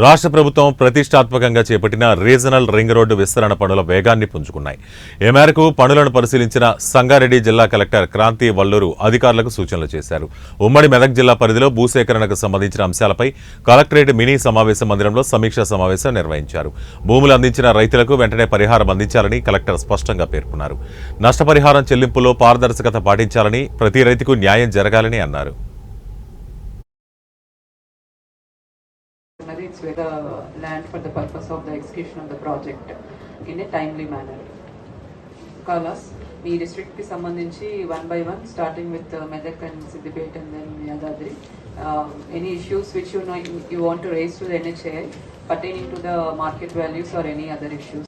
రాష్ట్ర ప్రభుత్వం ప్రతిష్టాత్మకంగా చేపట్టిన రీజనల్ రింగ్ రోడ్డు విస్తరణ పనుల వేగాన్ని పుంజుకున్నాయి. ఈ మేరకు పనులను పరిశీలించిన సంగారెడ్డి జిల్లా కలెక్టర్ క్రాంతి వల్లూరు అధికారులకు సూచనలు చేశారు. ఉమ్మడి మెదక్ జిల్లా పరిధిలో భూసేకరణకు సంబంధించిన అంశాలపై కలెక్టరేట్ మినీ సమావేశ మందిరంలో సమీక్షా సమావేశం నిర్వహించారు. భూములు అందించిన రైతులకు వెంటనే పరిహారం అందించాలని కలెక్టర్ స్పష్టంగా పేర్కొన్నారు. నష్టపరిహారం చెల్లింపులో పారదర్శకత పాటించాలని, ప్రతి రైతుకు న్యాయం జరగాలని అన్నారు. It's with the land for the purpose of the execution of the project in a timely manner. Call us. Me district కి సంబంధించి 1 by 1 starting with Medak and Siddipet and then Yadadri. Any issues which you want to raise to the NHAI pertaining to the market values or any other issues.